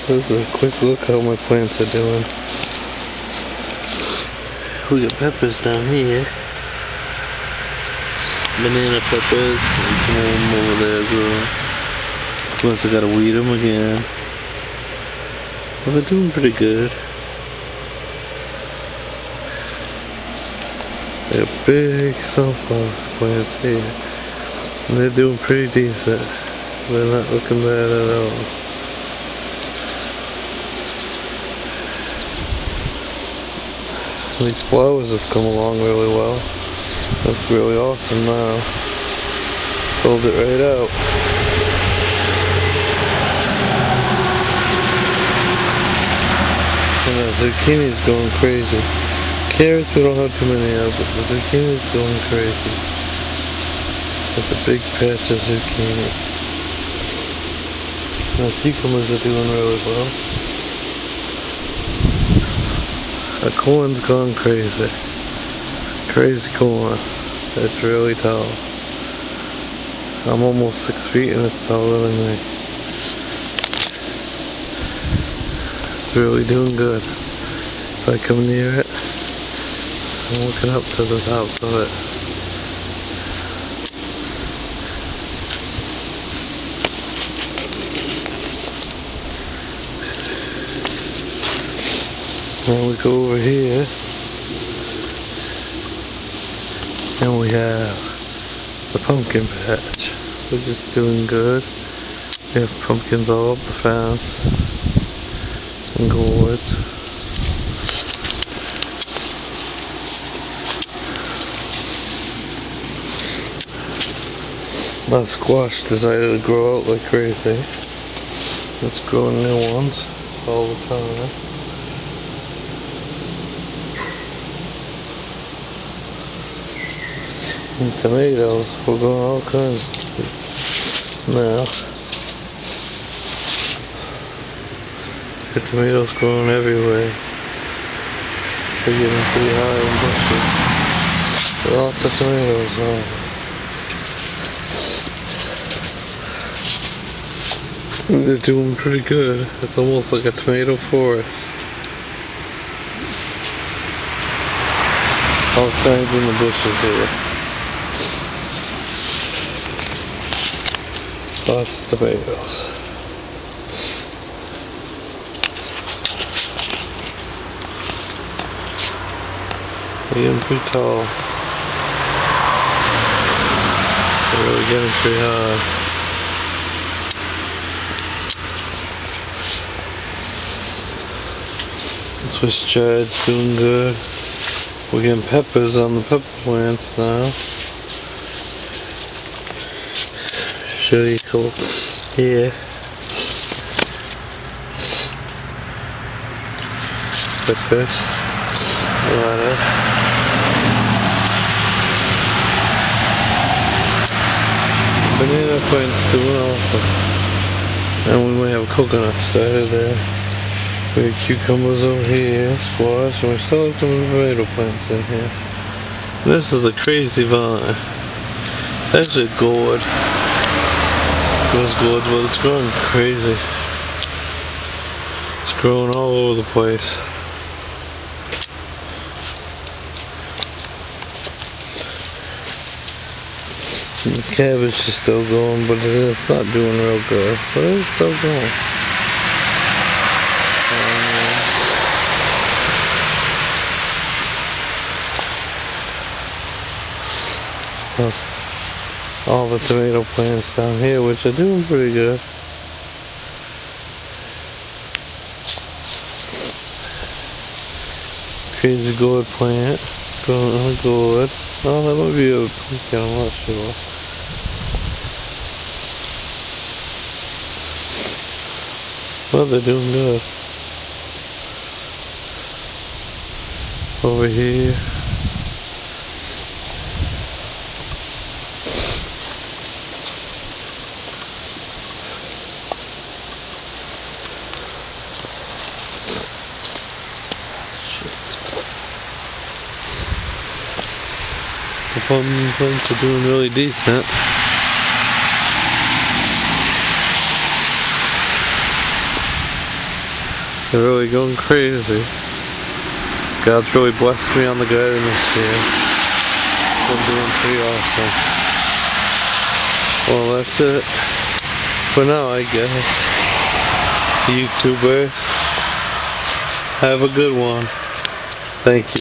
This is a quick look how my plants are doing. We got peppers down here. Banana peppers and some of them over there as well. Plus I gotta weed them again. Well, they're doing pretty good. They're big sunflower plants here. And they're doing pretty decent. They're not looking bad at all. These flowers have come along really well. That's really awesome now. Pulled it right out. And the zucchini's going crazy. Carrots we don't have too many of, but the zucchini's going crazy. That's a big patch of zucchini. Now cucumbers are doing really well. The corn's gone crazy. Crazy corn. It's really tall. I'm almost 6 feet and it's taller than me. It's really doing good. If I come near it, I'm looking up to the top of it. Now we go over here and we have the pumpkin patch, which is doing good. We have pumpkins all up the fence and gourds. My squash decided to grow out like crazy. It's growing new ones all the time. And tomatoes, we're growing all kinds now. The tomatoes growing everywhere. They're getting pretty high and bushy. Lots of tomatoes now. They're doing pretty good. It's almost like a tomato forest. All kinds in the bushes here. Lots of tomatoes. They're getting pretty tall. They're really getting pretty high. Swiss chard's doing good. We're getting peppers on the pepper plants now. Show you cool here. Peppers. A lot of. Banana plant's doing awesome. And we might have coconut started there. We have cucumbers over here, squash, and we still have some tomato plants in here. And this is the crazy vine. It's actually a gourd. It grows gourds, but it's growing crazy. It's growing all over the place. And the cabbage is still going, but it's not doing real good. But it's still going. All the tomato plants down here, which are doing pretty good. Crazy gourd plant, growing on a gourd. Oh, that might be a pumpkin, I'm not sure. But they're doing good. Over here. The pumpkin plants are doing really decent. They're really going crazy. God's really blessed me on the garden this year. Been doing pretty awesome. Well, that's it for now, I guess. YouTubers, have a good one. Thank you.